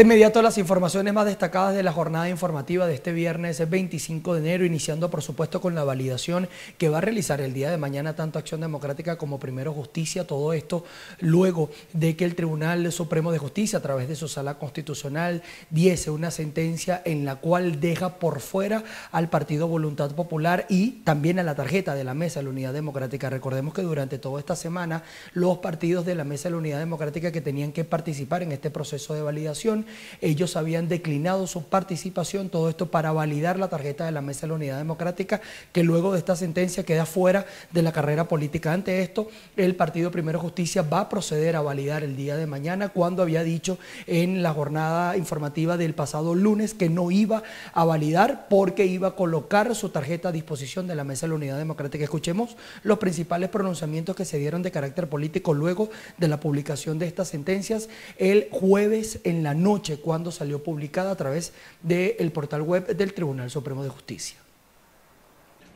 De inmediato las informaciones más destacadas de la jornada informativa de este viernes 25 de enero, iniciando por supuesto con la validación que va a realizar el día de mañana tanto Acción Democrática como Primero Justicia. Todo esto luego de que el Tribunal Supremo de Justicia, a través de su sala constitucional, diese una sentencia en la cual deja por fuera al Partido Voluntad Popular y también a la tarjeta de la Mesa de la Unidad Democrática. Recordemos que durante toda esta semana los partidos de la Mesa de la Unidad Democrática que tenían que participar en este proceso de validación, ellos habían declinado su participación, todo esto para validar la tarjeta de la Mesa de la Unidad Democrática, que luego de esta sentencia queda fuera de la carrera política. Ante esto, el Partido Primero Justicia va a proceder a validar el día de mañana, cuando había dicho en la jornada informativa del pasado lunes que no iba a validar porque iba a colocar su tarjeta a disposición de la Mesa de la Unidad Democrática. Escuchemos los principales pronunciamientos que se dieron de carácter político luego de la publicación de estas sentencias el jueves en la noche, cuando salió publicada a través del portal web del Tribunal Supremo de Justicia.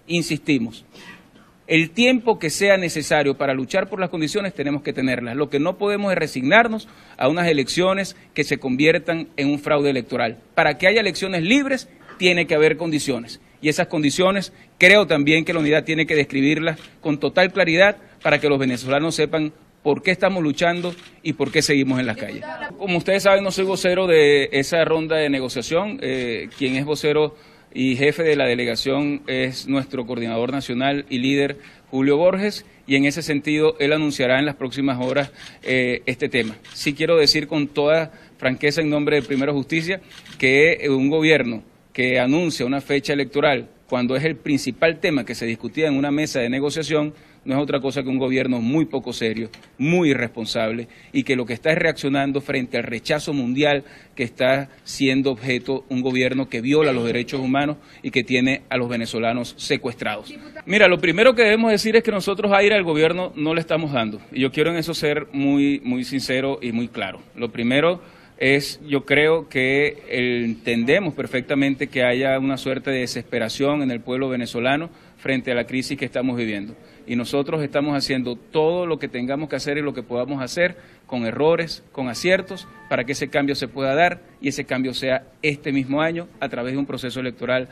Insistimos, el tiempo que sea necesario para luchar por las condiciones tenemos que tenerlas. Lo que no podemos es resignarnos a unas elecciones que se conviertan en un fraude electoral. Para que haya elecciones libres tiene que haber condiciones. Y esas condiciones creo también que la unidad tiene que describirlas con total claridad para que los venezolanos sepan por qué estamos luchando y por qué seguimos en las calles. Como ustedes saben, no soy vocero de esa ronda de negociación. Quien es vocero y jefe de la delegación es nuestro coordinador nacional y líder, Julio Borges, y en ese sentido él anunciará en las próximas horas este tema. Sí quiero decir con toda franqueza en nombre de Primero Justicia que un gobierno que anuncia una fecha electoral cuando es el principal tema que se discutía en una mesa de negociación no es otra cosa que un gobierno muy poco serio, muy irresponsable y que lo que está es reaccionando frente al rechazo mundial que está siendo objeto un gobierno que viola los derechos humanos y que tiene a los venezolanos secuestrados. Mira, lo primero que debemos decir es que nosotros aire al gobierno no le estamos dando y yo quiero en eso ser muy sincero y muy claro. Lo primero es, yo creo que entendemos perfectamente que haya una suerte de desesperación en el pueblo venezolano frente a la crisis que estamos viviendo. Y nosotros estamos haciendo todo lo que tengamos que hacer y lo que podamos hacer, con errores, con aciertos, para que ese cambio se pueda dar y ese cambio sea este mismo año a través de un proceso electoral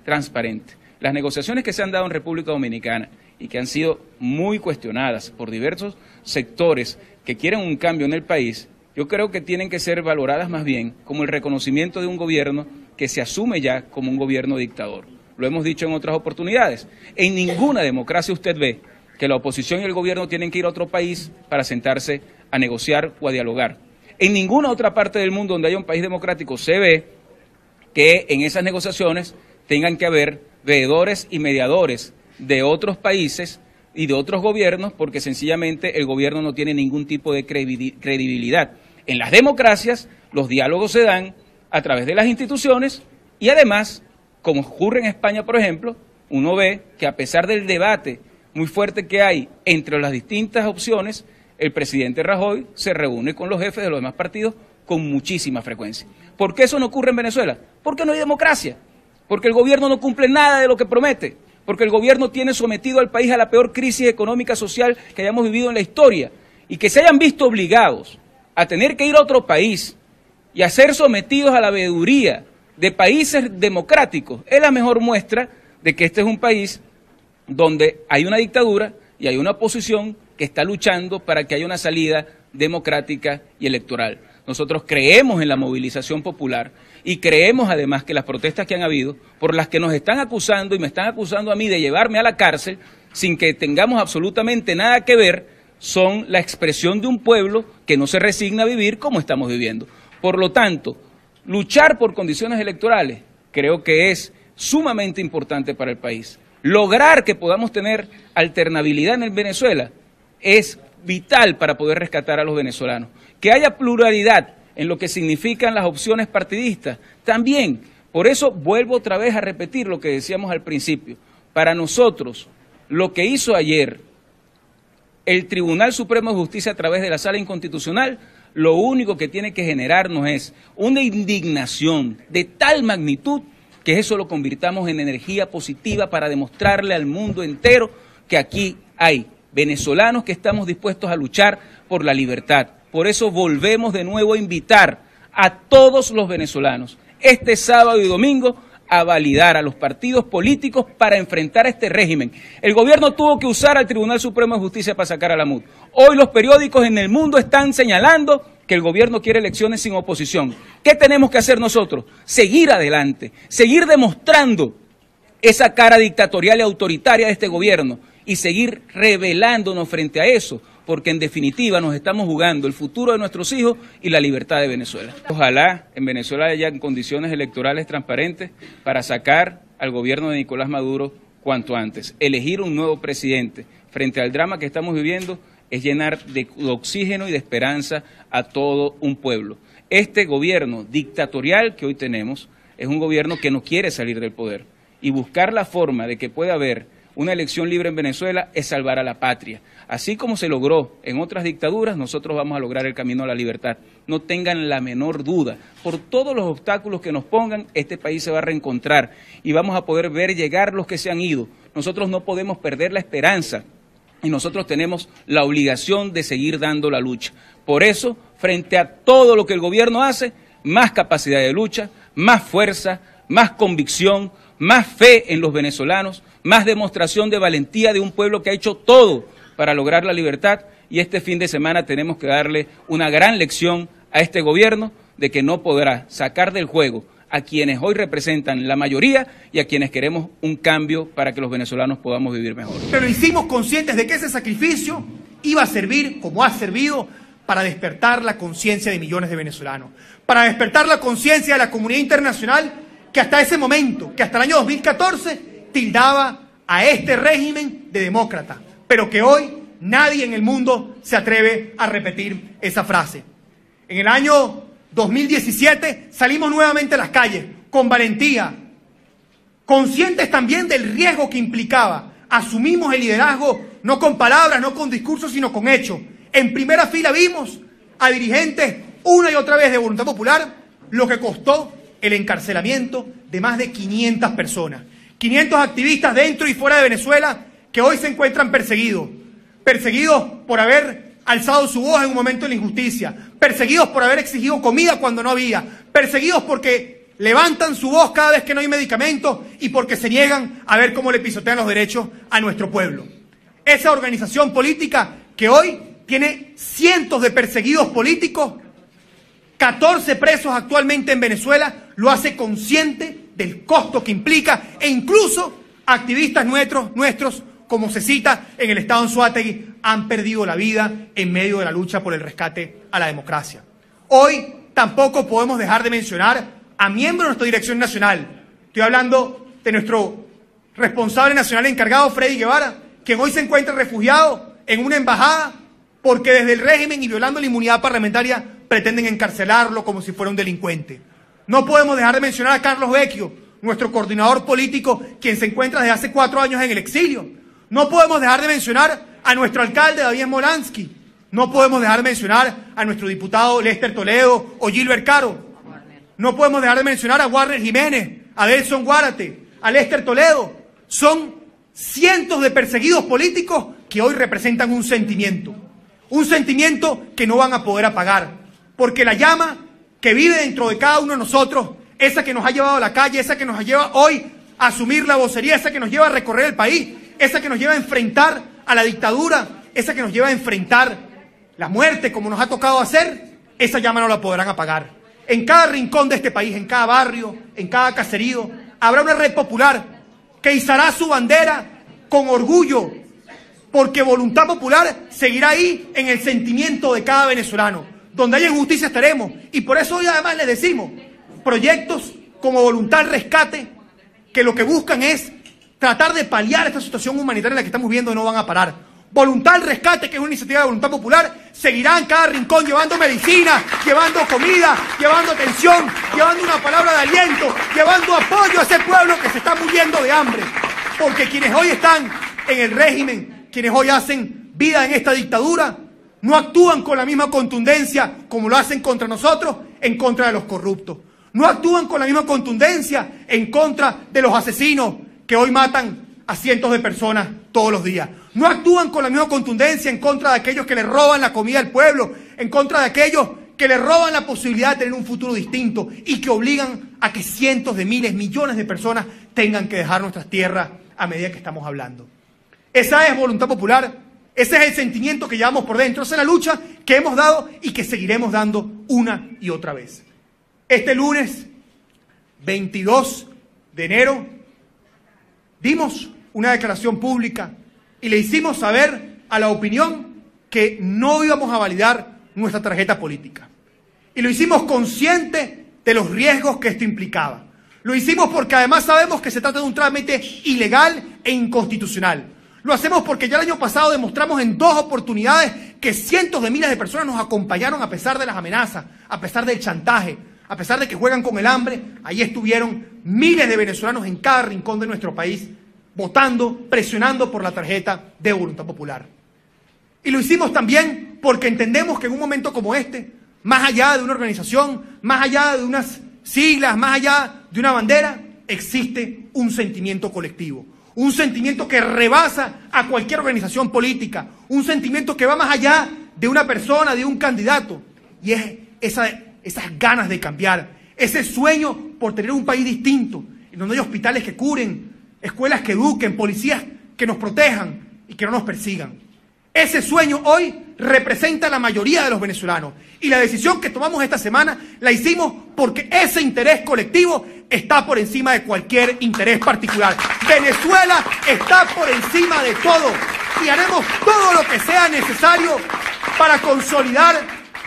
transparente. Las negociaciones que se han dado en República Dominicana y que han sido muy cuestionadas por diversos sectores que quieren un cambio en el país, yo creo que tienen que ser valoradas más bien como el reconocimiento de un gobierno que se asume ya como un gobierno dictador. Lo hemos dicho en otras oportunidades. En ninguna democracia usted ve que la oposición y el gobierno tienen que ir a otro país para sentarse a negociar o a dialogar. En ninguna otra parte del mundo donde haya un país democrático se ve que en esas negociaciones tengan que haber veedores y mediadores de otros países y de otros gobiernos, porque sencillamente el gobierno no tiene ningún tipo de credibilidad. En las democracias los diálogos se dan a través de las instituciones y además, como ocurre en España, por ejemplo, uno ve que a pesar del debate muy fuerte que hay entre las distintas opciones, el presidente Rajoy se reúne con los jefes de los demás partidos con muchísima frecuencia. ¿Por qué eso no ocurre en Venezuela? Porque no hay democracia, porque el gobierno no cumple nada de lo que promete, porque el gobierno tiene sometido al país a la peor crisis económica social que hayamos vivido en la historia, y que se hayan visto obligados a tener que ir a otro país y a ser sometidos a la veeduría de países democráticos es la mejor muestra de que este es un país donde hay una dictadura y hay una oposición que está luchando para que haya una salida democrática y electoral. Nosotros creemos en la movilización popular y creemos además que las protestas que han habido, por las que nos están acusando y me están acusando a mí de llevarme a la cárcel sin que tengamos absolutamente nada que ver, son la expresión de un pueblo que no se resigna a vivir como estamos viviendo. Por lo tanto, luchar por condiciones electorales creo que es sumamente importante para el país. Lograr que podamos tener alternabilidad en el Venezuela es vital para poder rescatar a los venezolanos. Que haya pluralidad en lo que significan las opciones partidistas, también. Por eso vuelvo otra vez a repetir lo que decíamos al principio. Para nosotros, lo que hizo ayer el Tribunal Supremo de Justicia a través de la Sala Inconstitucional, lo único que tiene que generarnos es una indignación de tal magnitud que eso lo convirtamos en energía positiva para demostrarle al mundo entero que aquí hay venezolanos que estamos dispuestos a luchar por la libertad. Por eso volvemos de nuevo a invitar a todos los venezolanos este sábado y domingo a validar a los partidos políticos para enfrentar a este régimen. El gobierno tuvo que usar al Tribunal Supremo de Justicia para sacar a la MUD. Hoy los periódicos en el mundo están señalando que el gobierno quiere elecciones sin oposición. ¿Qué tenemos que hacer nosotros? Seguir adelante, seguir demostrando esa cara dictatorial y autoritaria de este gobierno y seguir rebelándonos frente a eso, porque en definitiva nos estamos jugando el futuro de nuestros hijos y la libertad de Venezuela. Ojalá en Venezuela haya condiciones electorales transparentes para sacar al gobierno de Nicolás Maduro cuanto antes. Elegir un nuevo presidente frente al drama que estamos viviendo es llenar de oxígeno y de esperanza a todo un pueblo. Este gobierno dictatorial que hoy tenemos es un gobierno que no quiere salir del poder y buscar la forma de que pueda haber una elección libre en Venezuela es salvar a la patria. Así como se logró en otras dictaduras, nosotros vamos a lograr el camino a la libertad. No tengan la menor duda. Por todos los obstáculos que nos pongan, este país se va a reencontrar y vamos a poder ver llegar los que se han ido. Nosotros no podemos perder la esperanza y nosotros tenemos la obligación de seguir dando la lucha. Por eso, frente a todo lo que el gobierno hace, más capacidad de lucha, más fuerza, más convicción, más fe en los venezolanos, más demostración de valentía de un pueblo que ha hecho todo para lograr la libertad, y este fin de semana tenemos que darle una gran lección a este gobierno de que no podrá sacar del juego a quienes hoy representan la mayoría y a quienes queremos un cambio para que los venezolanos podamos vivir mejor. Pero hicimos conscientes de que ese sacrificio iba a servir, como ha servido, para despertar la conciencia de millones de venezolanos, para despertar la conciencia de la comunidad internacional que hasta ese momento, que hasta el año 2014, tildaba a este régimen de demócrata, pero que hoy nadie en el mundo se atreve a repetir esa frase. En el año 2017 salimos nuevamente a las calles con valentía, conscientes también del riesgo que implicaba. Asumimos el liderazgo no con palabras, no con discursos, sino con hechos. En primera fila vimos a dirigentes una y otra vez de Voluntad Popular, lo que costó el encarcelamiento de más de 500 personas. 500 activistas dentro y fuera de Venezuela que hoy se encuentran perseguidos por haber alzado su voz en un momento de la injusticia, perseguidos por haber exigido comida cuando no había, perseguidos porque levantan su voz cada vez que no hay medicamentos y porque se niegan a ver cómo le pisotean los derechos a nuestro pueblo. Esa organización política que hoy tiene cientos de perseguidos políticos, 14 presos actualmente en Venezuela, lo hace consciente del costo que implica, e incluso activistas nuestros, como se cita en el estado Anzoátegui, han perdido la vida en medio de la lucha por el rescate a la democracia. Hoy tampoco podemos dejar de mencionar a miembros de nuestra dirección nacional. Estoy hablando de nuestro responsable nacional encargado, Freddy Guevara, quien hoy se encuentra refugiado en una embajada porque desde el régimen y violando la inmunidad parlamentaria pretenden encarcelarlo como si fuera un delincuente. No podemos dejar de mencionar a Carlos Vecchio, nuestro coordinador político, quien se encuentra desde hace 4 años en el exilio. No podemos dejar de mencionar a nuestro alcalde David Molansky. No podemos dejar de mencionar a nuestro diputado Lester Toledo o Gilbert Caro. No podemos dejar de mencionar a Warner Jiménez, a Delson Guárate, a Lester Toledo. Son cientos de perseguidos políticos que hoy representan un sentimiento que no van a poder apagar, porque la llama que vive dentro de cada uno de nosotros, esa que nos ha llevado a la calle, esa que nos lleva hoy a asumir la vocería, esa que nos lleva a recorrer el país, esa que nos lleva a enfrentar a la dictadura, esa que nos lleva a enfrentar la muerte como nos ha tocado hacer, esa llama no la podrán apagar. En cada rincón de este país, en cada barrio, en cada caserío, habrá una red popular que izará su bandera con orgullo, porque Voluntad Popular seguirá ahí en el sentimiento de cada venezolano. Donde haya injusticia estaremos. Y por eso hoy además les decimos, proyectos como Voluntad Rescate, que lo que buscan es tratar de paliar esta situación humanitaria en la que estamos viendo, no van a parar. Voluntad Rescate, que es una iniciativa de Voluntad Popular, seguirá en cada rincón llevando medicina, llevando comida, llevando atención, llevando una palabra de aliento, llevando apoyo a ese pueblo que se está muriendo de hambre. Porque quienes hoy están en el régimen, quienes hoy hacen vida en esta dictadura, no actúan con la misma contundencia como lo hacen contra nosotros, en contra de los corruptos. No actúan con la misma contundencia en contra de los asesinos que hoy matan a cientos de personas todos los días. No actúan con la misma contundencia en contra de aquellos que le roban la comida al pueblo, en contra de aquellos que le roban la posibilidad de tener un futuro distinto y que obligan a que cientos de miles, millones de personas tengan que dejar nuestras tierras a medida que estamos hablando. Esa es voluntad popular, ese es el sentimiento que llevamos por dentro, esa es la lucha que hemos dado y que seguiremos dando una y otra vez. Este lunes 22 de enero dimos una declaración pública y le hicimos saber a la opinión que no íbamos a validar nuestra tarjeta política. Y lo hicimos consciente de los riesgos que esto implicaba. Lo hicimos porque además sabemos que se trata de un trámite ilegal e inconstitucional. Lo hacemos porque ya el año pasado demostramos en 2 oportunidades que cientos de miles de personas nos acompañaron a pesar de las amenazas, a pesar del chantaje, a pesar de que juegan con el hambre. Allí estuvieron miles de venezolanos en cada rincón de nuestro país, votando, presionando por la tarjeta de voluntad popular. Y lo hicimos también porque entendemos que en un momento como este, más allá de una organización, más allá de unas siglas, más allá de una bandera, existe un sentimiento colectivo. Un sentimiento que rebasa a cualquier organización política. Un sentimiento que va más allá de una persona, de un candidato. Y es esas ganas de cambiar, ese sueño por tener un país distinto, en donde hay hospitales que curen, escuelas que eduquen, policías que nos protejan y que no nos persigan. Ese sueño hoy representa a la mayoría de los venezolanos y la decisión que tomamos esta semana la hicimos porque ese interés colectivo está por encima de cualquier interés particular. Venezuela está por encima de todo y haremos todo lo que sea necesario para consolidar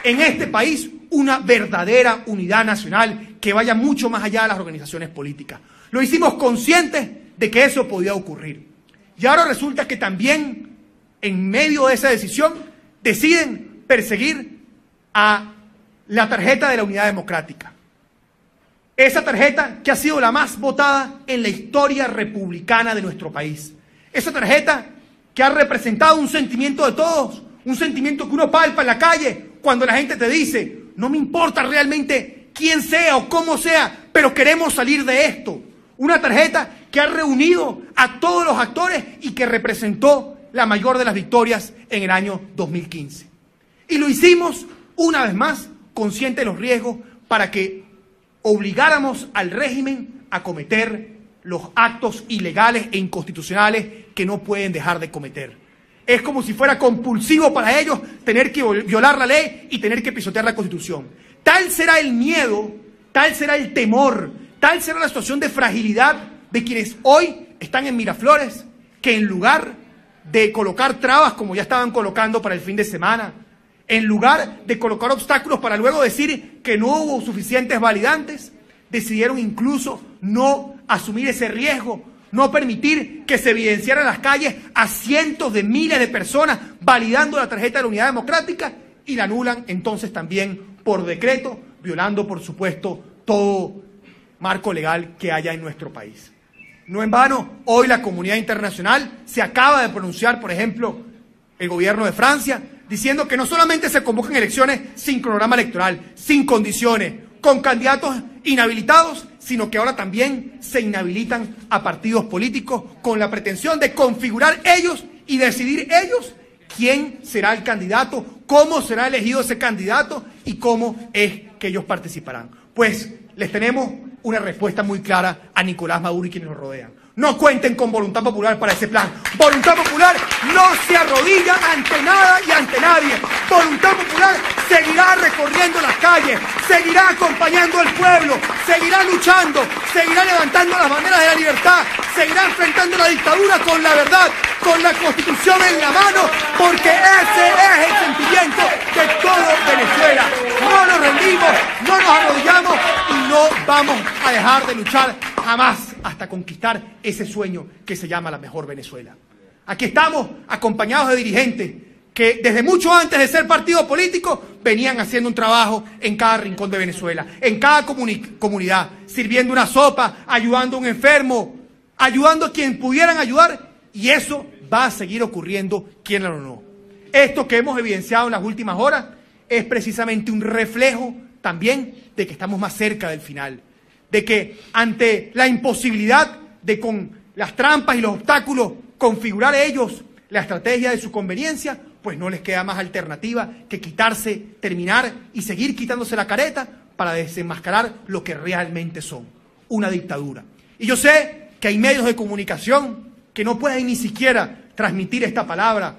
en este país una verdadera unidad nacional que vaya mucho más allá de las organizaciones políticas. Lo hicimos conscientes de que eso podía ocurrir. Y ahora resulta que también, en medio de esa decisión, deciden perseguir a la tarjeta de la Unidad Democrática. Esa tarjeta que ha sido la más votada en la historia republicana de nuestro país. Esa tarjeta que ha representado un sentimiento de todos, un sentimiento que uno palpa en la calle cuando la gente te dice: no me importa realmente quién sea o cómo sea, pero queremos salir de esto. Una tarjeta que ha reunido a todos los actores y que representó la mayor de las victorias en el año 2015. Y lo hicimos, una vez más, consciente de los riesgos para que obligáramos al régimen a cometer los actos ilegales e inconstitucionales que no pueden dejar de cometer. Es como si fuera compulsivo para ellos tener que violar la ley y tener que pisotear la Constitución. Tal será el miedo, tal será el temor, tal será la situación de fragilidad de quienes hoy están en Miraflores, que en lugar de colocar trabas como ya estaban colocando para el fin de semana, en lugar de colocar obstáculos para luego decir que no hubo suficientes validantes, decidieron incluso no asumir ese riesgo, no permitir que se evidenciara en las calles a cientos de miles de personas validando la tarjeta de la Unidad Democrática y la anulan entonces también por decreto, violando por supuesto todo marco legal que haya en nuestro país. No en vano, hoy la comunidad internacional se acaba de pronunciar, por ejemplo, el gobierno de Francia, diciendo que no solamente se convocan elecciones sin cronograma electoral, sin condiciones, con candidatos inhabilitados, sino que ahora también se inhabilitan a partidos políticos con la pretensión de configurar ellos y decidir ellos quién será el candidato, cómo será elegido ese candidato y cómo es que ellos participarán. Pues les tenemos una respuesta muy clara a Nicolás Maduro y quienes lo rodean. No cuenten con Voluntad Popular para ese plan. Voluntad Popular no se arrodilla ante nada y ante nadie. Voluntad Popular seguirá recorriendo las calles, seguirá acompañando al pueblo, seguirá luchando, seguirá levantando las banderas de la libertad, seguirá enfrentando la dictadura con la verdad, con la Constitución en la mano, porque ese es el sentimiento de todo Venezuela. No nos rendimos, no nos arrodillamos y no vamos a dejar de luchar jamás hasta conquistar ese sueño que se llama la mejor Venezuela. Aquí estamos acompañados de dirigentes que desde mucho antes de ser partido político venían haciendo un trabajo en cada rincón de Venezuela, en cada comunidad, sirviendo una sopa, ayudando a un enfermo, ayudando a quien pudieran ayudar, y eso va a seguir ocurriendo, quiera o no. Esto que hemos evidenciado en las últimas horas es precisamente un reflejo también de que estamos más cerca del final, de que ante la imposibilidad de con las trampas y los obstáculos configurar ellos la estrategia de su conveniencia, pues no les queda más alternativa que quitarse, terminar y seguir quitándose la careta para desenmascarar lo que realmente son, una dictadura. Y yo sé que hay medios de comunicación que no pueden ni siquiera transmitir esta palabra,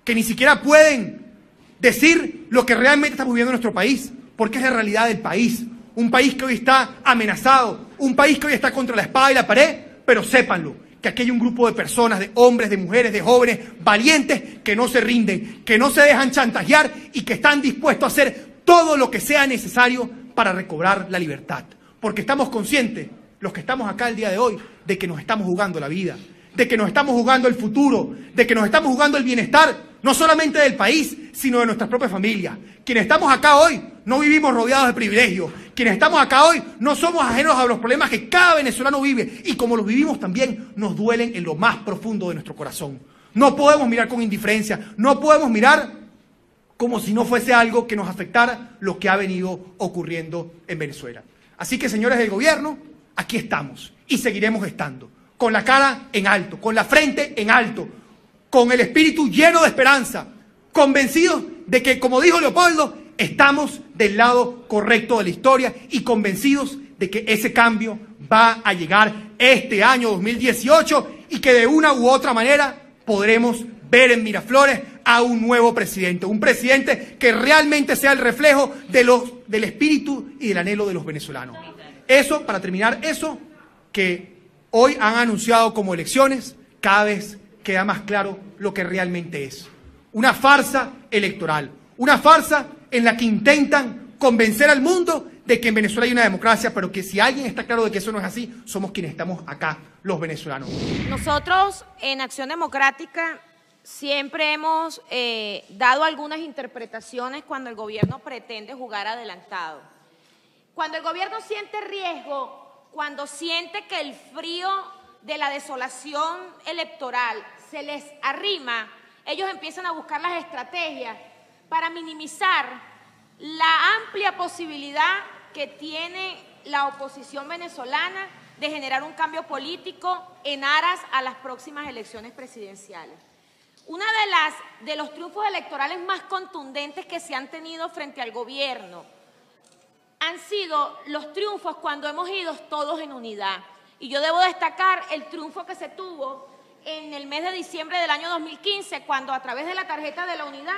que ni siquiera pueden decir lo que realmente estamos viviendo en nuestro país, porque es la realidad del país. Un país que hoy está amenazado, un país que hoy está contra la espada y la pared, pero sépanlo, que aquí hay un grupo de personas, de hombres, de mujeres, de jóvenes, valientes, que no se rinden, que no se dejan chantajear y que están dispuestos a hacer todo lo que sea necesario para recobrar la libertad. Porque estamos conscientes, los que estamos acá el día de hoy, de que nos estamos jugando la vida, de que nos estamos jugando el futuro, de que nos estamos jugando el bienestar, no solamente del país, sino de nuestras propias familias. Quienes estamos acá hoy no vivimos rodeados de privilegios. Quienes estamos acá hoy no somos ajenos a los problemas que cada venezolano vive y como los vivimos también nos duelen en lo más profundo de nuestro corazón. No podemos mirar con indiferencia, no podemos mirar como si no fuese algo que nos afectara lo que ha venido ocurriendo en Venezuela. Así que, señores del gobierno, aquí estamos y seguiremos estando, con la cara en alto, con la frente en alto, con el espíritu lleno de esperanza, convencidos de que, como dijo Leopoldo, estamos del lado correcto de la historia y convencidos de que ese cambio va a llegar este año 2018 y que de una u otra manera podremos ver en Miraflores a un nuevo presidente, un presidente que realmente sea el reflejo del espíritu y del anhelo de los venezolanos. Eso, para terminar, eso que hoy han anunciado como elecciones, cada vez queda más claro lo que realmente es. Una farsa electoral, una farsa en la que intentan convencer al mundo de que en Venezuela hay una democracia, pero que si alguien está claro de que eso no es así, somos quienes estamos acá, los venezolanos. Nosotros en Acción Democrática siempre hemos dado algunas interpretaciones cuando el gobierno pretende jugar adelantado. Cuando el gobierno siente riesgo, cuando siente que el frío de la desolación electoral se les arrima, ellos empiezan a buscar las estrategias para minimizar la amplia posibilidad que tiene la oposición venezolana de generar un cambio político en aras a las próximas elecciones presidenciales. Uno de los triunfos electorales más contundentes que se han tenido frente al gobierno han sido los triunfos cuando hemos ido todos en unidad. Y yo debo destacar el triunfo que se tuvo en el mes de diciembre del año 2015, cuando a través de la tarjeta de la unidad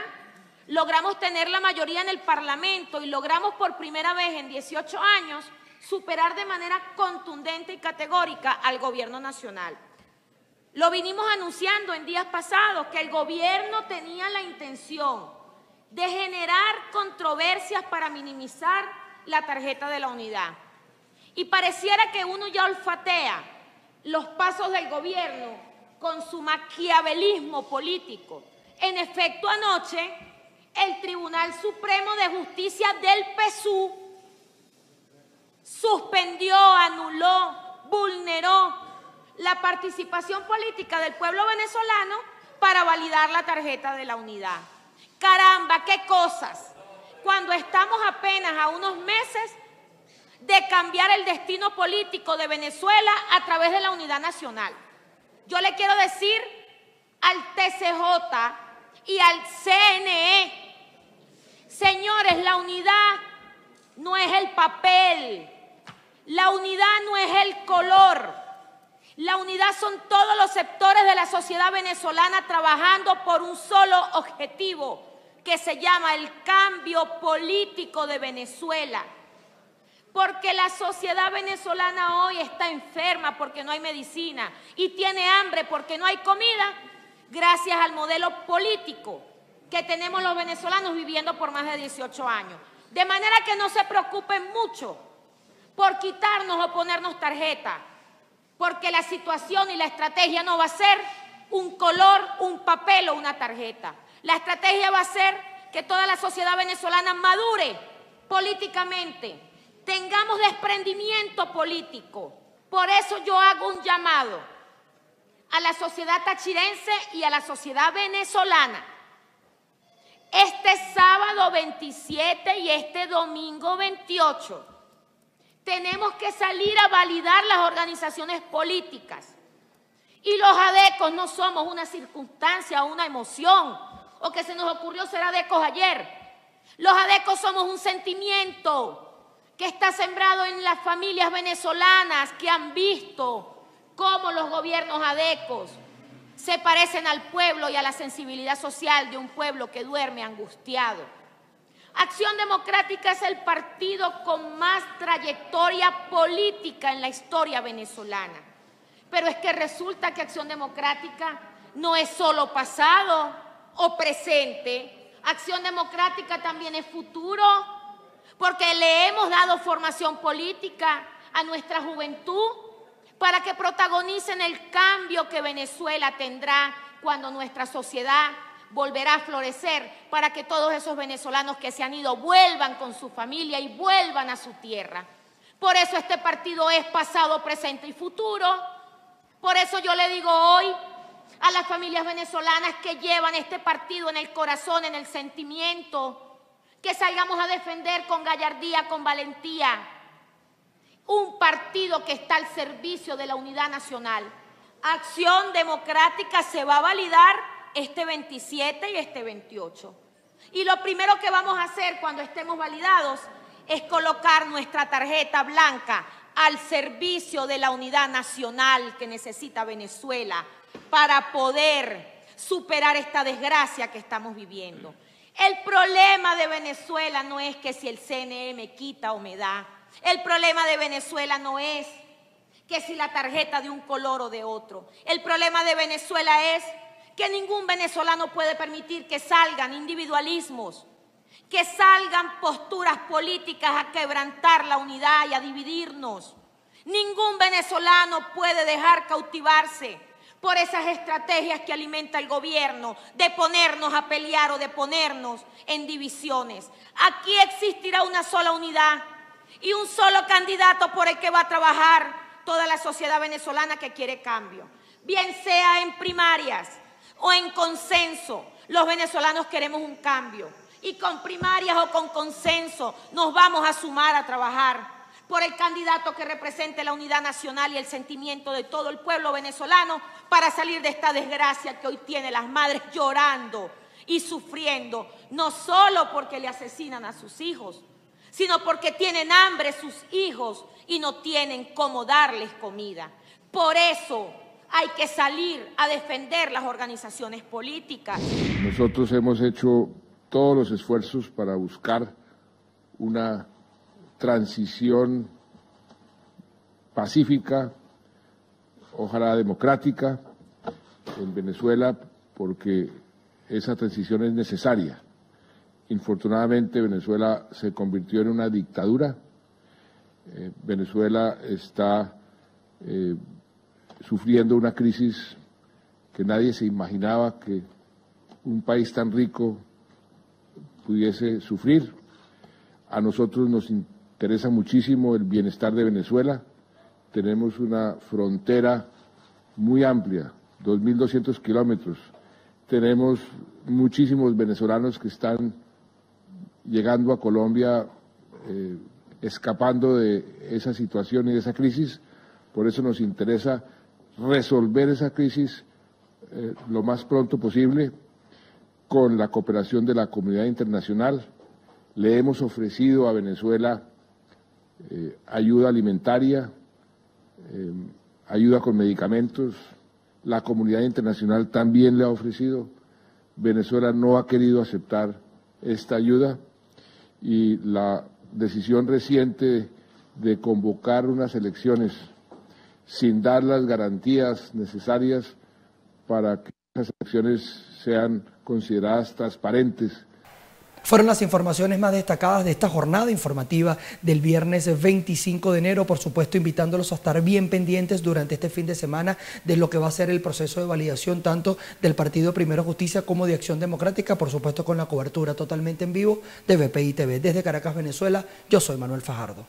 logramos tener la mayoría en el Parlamento y logramos por primera vez en 18 años superar de manera contundente y categórica al gobierno nacional. Lo vinimos anunciando en días pasados, que el gobierno tenía la intención de generar controversias para minimizar la tarjeta de la unidad. Y pareciera que uno ya olfatea los pasos del gobierno con su maquiavelismo político. En efecto, anoche el Tribunal Supremo de Justicia del PSUV suspendió, anuló, vulneró la participación política del pueblo venezolano para validar la tarjeta de la unidad. Caramba, qué cosas, cuando estamos apenas a unos meses de cambiar el destino político de Venezuela a través de la unidad nacional. Yo le quiero decir al TCJ y al CNE, señores, la unidad no es el papel, la unidad no es el color, la unidad son todos los sectores de la sociedad venezolana trabajando por un solo objetivo, que se llama el cambio político de Venezuela. Porque la sociedad venezolana hoy está enferma porque no hay medicina y tiene hambre porque no hay comida, gracias al modelo político que tenemos los venezolanos viviendo por más de 18 años. De manera que no se preocupen mucho por quitarnos o ponernos tarjeta, porque la situación y la estrategia no va a ser un color, un papel o una tarjeta. La estrategia va a ser que toda la sociedad venezolana madure políticamente, tengamos desprendimiento político. Por eso yo hago un llamado a la sociedad tachirense y a la sociedad venezolana. Este sábado 27 y este domingo 28 tenemos que salir a validar las organizaciones políticas. Y los adecos no somos una circunstancia, una emoción o que se nos ocurrió ser adecos ayer. Los adecos somos un sentimiento que está sembrado en las familias venezolanas que han visto cómo los gobiernos adecos se parecen al pueblo y a la sensibilidad social de un pueblo que duerme angustiado. Acción Democrática es el partido con más trayectoria política en la historia venezolana. Pero es que resulta que Acción Democrática no es solo pasado o presente. Acción Democrática también es futuro, porque le hemos dado formación política a nuestra juventud para que protagonicen el cambio que Venezuela tendrá cuando nuestra sociedad volverá a florecer, para que todos esos venezolanos que se han ido vuelvan con su familia y vuelvan a su tierra. Por eso este partido es pasado, presente y futuro. Por eso yo le digo hoy a las familias venezolanas que llevan este partido en el corazón, en el sentimiento, que salgamos a defender con gallardía, con valentía, un partido que está al servicio de la unidad nacional. Acción Democrática se va a validar este 27 y este 28. Y lo primero que vamos a hacer cuando estemos validados es colocar nuestra tarjeta blanca al servicio de la unidad nacional que necesita Venezuela para poder superar esta desgracia que estamos viviendo. El problema de Venezuela no es que si el CNE me quita o me da. El problema de Venezuela no es que si la tarjeta de un color o de otro. El problema de Venezuela es que ningún venezolano puede permitir que salgan individualismos, que salgan posturas políticas a quebrantar la unidad y a dividirnos. Ningún venezolano puede dejar cautivarse por esas estrategias que alimenta el gobierno de ponernos a pelear o de ponernos en divisiones. Aquí existirá una sola unidad y un solo candidato por el que va a trabajar toda la sociedad venezolana que quiere cambio. Bien sea en primarias o en consenso, los venezolanos queremos un cambio. Y con primarias o con consenso nos vamos a sumar a trabajar por el candidato que represente la unidad nacional y el sentimiento de todo el pueblo venezolano para salir de esta desgracia que hoy tiene las madres llorando y sufriendo, no solo porque le asesinan a sus hijos, sino porque tienen hambre sus hijos y no tienen cómo darles comida. Por eso hay que salir a defender las organizaciones políticas. Nosotros hemos hecho todos los esfuerzos para buscar una transición pacífica, ojalá democrática, en Venezuela, porque esa transición es necesaria. Infortunadamente, Venezuela se convirtió en una dictadura. Venezuela está sufriendo una crisis que nadie se imaginaba que un país tan rico pudiese sufrir. A nosotros nos interesa muchísimo el bienestar de Venezuela. Tenemos una frontera muy amplia, 2.200 kilómetros. Tenemos muchísimos venezolanos que están llegando a Colombia, escapando de esa situación y de esa crisis. Por eso nos interesa resolver esa crisis lo más pronto posible con la cooperación de la comunidad internacional. Le hemos ofrecido a Venezuela ayuda alimentaria, ayuda con medicamentos. La comunidad internacional también le ha ofrecido. Venezuela no ha querido aceptar esta ayuda y la decisión reciente de convocar unas elecciones sin dar las garantías necesarias para que esas elecciones sean consideradas transparentes. Fueron las informaciones más destacadas de esta jornada informativa del viernes 25 de enero. Por supuesto, invitándolos a estar bien pendientes durante este fin de semana de lo que va a ser el proceso de validación tanto del Partido Primero Justicia como de Acción Democrática, por supuesto con la cobertura totalmente en vivo de BPI TV. Desde Caracas, Venezuela, yo soy Manuel Fajardo.